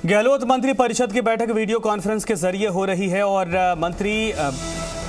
गहलोत मंत्री परिषद की बैठक वीडियो कॉन्फ्रेंस के जरिए हो रही है और मंत्री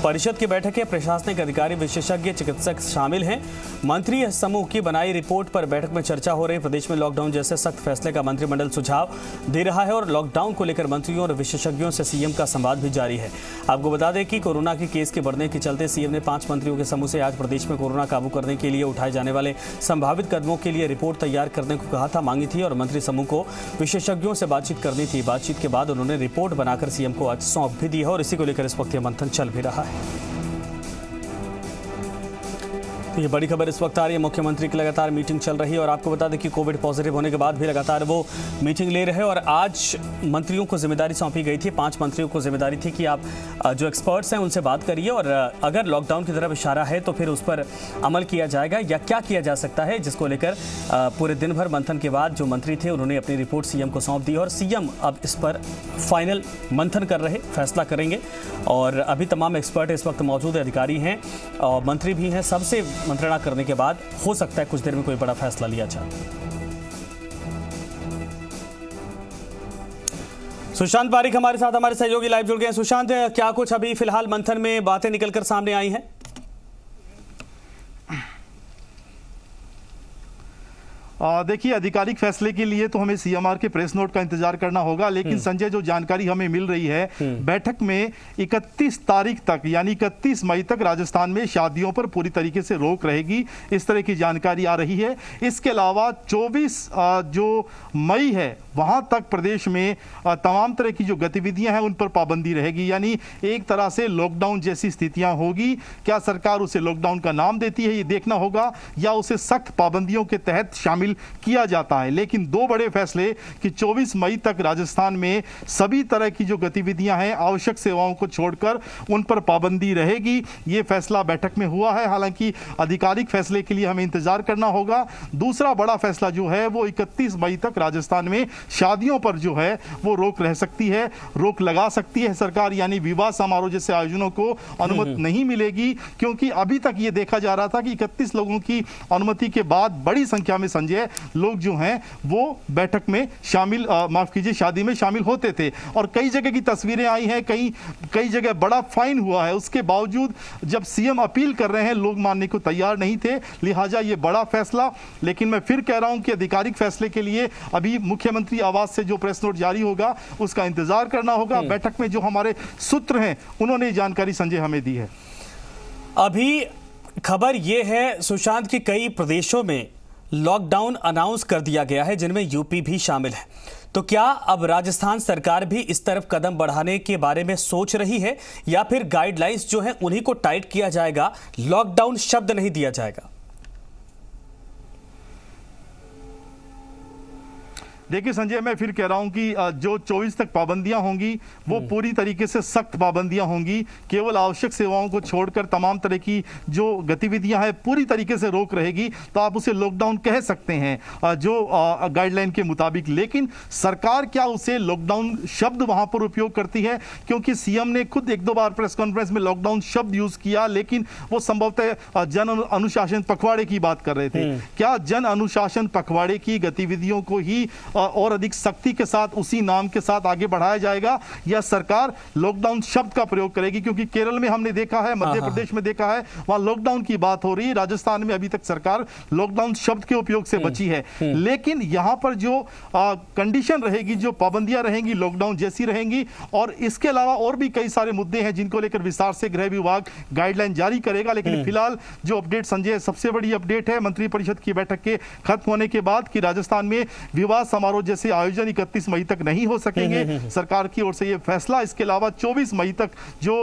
परिषद की बैठक के प्रशासनिक अधिकारी, विशेषज्ञ, चिकित्सक शामिल हैं। मंत्री समूह की बनाई रिपोर्ट पर बैठक में चर्चा हो रही। प्रदेश में लॉकडाउन जैसे सख्त फैसले का मंत्रिमंडल सुझाव दे रहा है और लॉकडाउन को लेकर मंत्रियों और विशेषज्ञों से सीएम का संवाद भी जारी है। आपको बता दें कि कोरोना के केस के बढ़ने के चलते सीएम ने 5 मंत्रियों के समूह से आज प्रदेश में कोरोना काबू करने के लिए उठाए जाने वाले संभावित कदमों के लिए रिपोर्ट तैयार करने को कहा था, मांगी थी और मंत्री समूह को विशेषज्ञों से बातचीत करनी थी। बातचीत के बाद उन्होंने रिपोर्ट बनाकर सीएम को आज सौंप भी दी है और इसी को लेकर इस वक्त यह मंथन चल भी रहा है। तो ये बड़ी खबर इस वक्त आ रही है। मुख्यमंत्री की लगातार मीटिंग चल रही है और आपको बता दें कि कोविड पॉजिटिव होने के बाद भी लगातार वो मीटिंग ले रहे हैं और आज मंत्रियों को जिम्मेदारी सौंपी गई थी। 5 मंत्रियों को जिम्मेदारी थी कि आप जो एक्सपर्ट्स हैं उनसे बात करिए और अगर लॉकडाउन की तरफ इशारा है तो फिर उस पर अमल किया जाएगा या क्या किया जा सकता है, जिसको लेकर पूरे दिन भर मंथन के बाद जो मंत्री थे उन्होंने अपनी रिपोर्ट सीएम को सौंप दी और सीएम अब इस पर फाइनल मंथन कर रहे, फैसला करेंगे। और अभी तमाम एक्सपर्ट इस वक्त मौजूद अधिकारी हैं और मंत्री भी हैं। सबसे मंत्रणा करने के बाद हो सकता है कुछ देर में कोई बड़ा फैसला लिया जाए। सुशांत पारिक हमारे साथ, हमारे सहयोगी लाइव जुड़ गए हैं। सुशांत, क्या कुछ अभी फिलहाल मंथन में बातें निकलकर सामने आई हैं? देखिए, आधिकारिक फैसले के लिए तो हमें सीएमआर के प्रेस नोट का इंतजार करना होगा, लेकिन संजय, जो जानकारी हमें मिल रही है, बैठक में 31 तारीख तक यानी 31 मई तक राजस्थान में शादियों पर पूरी तरीके से रोक रहेगी, इस तरह की जानकारी आ रही है। इसके अलावा 24 जो मई है वहां तक प्रदेश में तमाम तरह की जो गतिविधियां हैं उन पर पाबंदी रहेगी, यानी एक तरह से लॉकडाउन जैसी स्थितियां होगी। क्या सरकार उसे लॉकडाउन का नाम देती है ये देखना होगा या उसे सख्त पाबंदियों के तहत शामिल किया जाता है। लेकिन 2 बड़े फैसले कि 24 मई तक राजस्थान में सभी तरह की जो गतिविधियां हैं, आवश्यक सेवाओं को छोड़कर उन पर पाबंदी रहेगी, ये फैसला बैठक में हुआ है। हालांकि आधिकारिक फैसले के लिए हमें इंतजार करना होगा। दूसरा बड़ा फैसला जो है वो 31 मई तक राजस्थान में शादियों पर जो है वो रोक रह सकती है, रोक लगा सकती है सरकार, यानी विवाह समारोह जैसे आयोजनों को अनुमति नहीं मिलेगी, क्योंकि अभी तक ये देखा जा रहा था कि 31 लोगों की अनुमति के बाद बड़ी संख्या में संजय लोग जो हैं वो बैठक में शामिल, माफ कीजिए, शादी में शामिल होते थे और कई जगह की तस्वीरें आई हैं, कई जगह बड़ा फाइन हुआ है। उसके बावजूद जब सीएम अपील कर रहे हैं, लोग मानने को तैयार नहीं थे, लिहाजा ये बड़ा फैसला। लेकिन मैं फिर कह रहा हूं कि आधिकारिक फैसले के लिए अभी मुख्यमंत्री आवास से जो प्रेस नोट जारी होगा उसका इंतजार करना होगा। बैठक में जो हमारे सूत्र हैं उन्होंने जानकारी संजय हमें दी है। अभी खबर यह है सुशांत की कई प्रदेशों में लॉकडाउन अनाउंस कर दिया गया है, जिनमें यूपी भी शामिल है। तो क्या अब राजस्थान सरकार भी इस तरफ कदम बढ़ाने के बारे में सोच रही है या फिर गाइडलाइंस जो है उन्हीं को टाइट किया जाएगा, लॉकडाउन शब्द नहीं दिया जाएगा? देखिए संजय, मैं फिर कह रहा हूं कि जो 24 तक पाबंदियां होंगी वो पूरी तरीके से सख्त पाबंदियां होंगी। केवल आवश्यक सेवाओं को छोड़कर तमाम तरह की जो गतिविधियां हैं पूरी तरीके से रोक रहेगी, तो आप उसे लॉकडाउन कह सकते हैं जो गाइडलाइन के मुताबिक। लेकिन सरकार क्या उसे लॉकडाउन शब्द वहां पर उपयोग करती है? क्योंकि सीएम ने खुद 1-2 बार प्रेस कॉन्फ्रेंस में लॉकडाउन शब्द यूज किया, लेकिन वो संभवतः जन अनुशासन पखवाड़े की बात कर रहे थे। क्या जन अनुशासन पखवाड़े की गतिविधियों को ही और अधिक सख्ती के साथ उसी नाम के साथ आगे बढ़ाया जाएगा या सरकार लॉकडाउन शब्द का प्रयोग करेगी? क्योंकि केरल में हमने देखा है, मध्य प्रदेश में देखा है, वहां लॉकडाउन की बात हो रही है। राजस्थान में अभी तक सरकार लॉकडाउन शब्द के उपयोग से बची है। लेकिन यहां पर जो कंडीशन रहेगी, जो पाबंदियां रहेंगी, लॉकडाउन जैसी रहेंगी। और इसके अलावा और भी कई सारे मुद्दे हैं जिनको लेकर विस्तार से गृह विभाग गाइडलाइन जारी करेगा। लेकिन फिलहाल जो अपडेट संजय, सबसे बड़ी अपडेट है मंत्रिपरिषद की बैठक के खत्म होने के बाद कि राजस्थान में विवाह समारोह जैसे आयोजन 31 मई तक नहीं हो सकेंगे, सरकार की ओर से यह फैसला। इसके अलावा 24 मई तक जो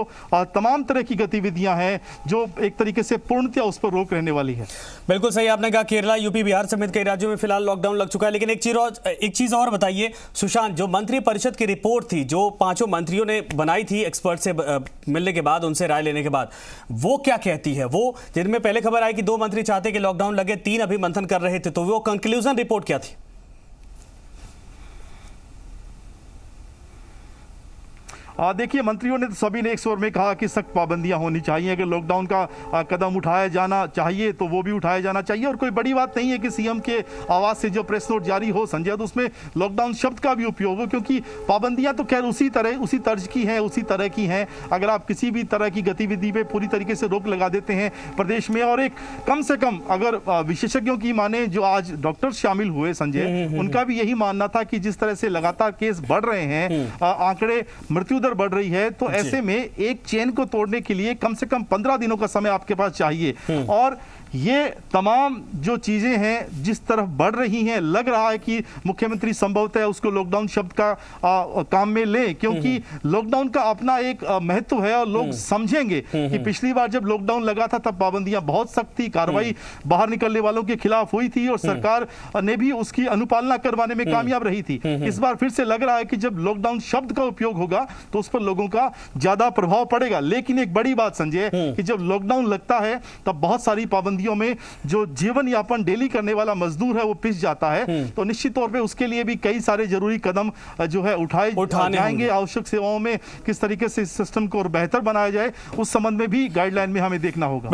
तमाम तरह की गतिविधियां हैं जो एक तरीके से पूर्णतया उस पर रोक रहने वाली है। बिल्कुल सही आपने कहा, केरला, यूपी, बिहार समेत कई राज्यों में फिलहाल लॉकडाउन लग चुका है। लेकिन एक चीज और बताइए सुशांत, जो मंत्री परिषद की रिपोर्ट थी जो 5 मंत्रियों ने बनाई थी एक्सपर्ट से मिलने के बाद, उनसे राय लेने के बाद, वो क्या कहती है? वो जिनमें पहले खबर आई कि 2 मंत्री चाहते कि लॉकडाउन लगे, 3 अभी मंथन कर रहे थे, तो वो कंक्लूजन रिपोर्ट क्या थी? देखिए, मंत्रियों ने तो सभी ने एक स्वर में कहा कि सख्त पाबंदियां होनी चाहिए। अगर लॉकडाउन का कदम उठाया जाना चाहिए तो वो भी उठाया जाना चाहिए। और कोई बड़ी बात नहीं है कि सीएम के आवाज से जो प्रेस नोट जारी हो संजय, तो उसमें लॉकडाउन शब्द का भी उपयोग हो, क्योंकि पाबंदियां तो खैर उसी तर्ज की हैं, उसी तरह की हैं। अगर आप किसी भी तरह की गतिविधि पे पूरी तरीके से रोक लगा देते हैं प्रदेश में, और एक कम से कम अगर विशेषज्ञों की माने जो आज डॉक्टर शामिल हुए संजय, उनका भी यही मानना था कि जिस तरह से लगातार केस बढ़ रहे हैं, आंकड़े, मृत्यु दर बढ़ रही है, तो ऐसे में एक चेन को तोड़ने के लिए कम से कम 15 दिनों का समय आपके पास चाहिए। और ये तमाम जो चीजें हैं जिस तरफ बढ़ रही हैं, लग रहा है कि मुख्यमंत्री संभवतः उसको लॉकडाउन शब्द का काम में ले, क्योंकि लॉकडाउन का अपना एक महत्व है और लोग समझेंगे कि पिछली बार जब लॉकडाउन लगा था तब पाबंदियां बहुत सख्त थी, कार्रवाई बाहर निकलने वालों के खिलाफ हुई थी और सरकार ने भी उसकी अनुपालना करवाने में कामयाब रही थी। इस बार फिर से लग रहा है कि जब लॉकडाउन शब्द का उपयोग होगा तो उस पर लोगों का ज्यादा प्रभाव पड़ेगा। लेकिन एक बड़ी बात संजय, कि जब लॉकडाउन लगता है तब बहुत सारी पाबंदियों में जो जीवन यापन डेली करने वाला मजदूर है वो पिस जाता है। तो निश्चित तौर पे उसके लिए भी कई सारे जरूरी कदम जो है उठाए जाएंगे। आवश्यक सेवाओं में किस तरीके से इस सिस्टम को और बेहतर बनाया जाए, उस संबंध में भी गाइडलाइन में हमें देखना होगा।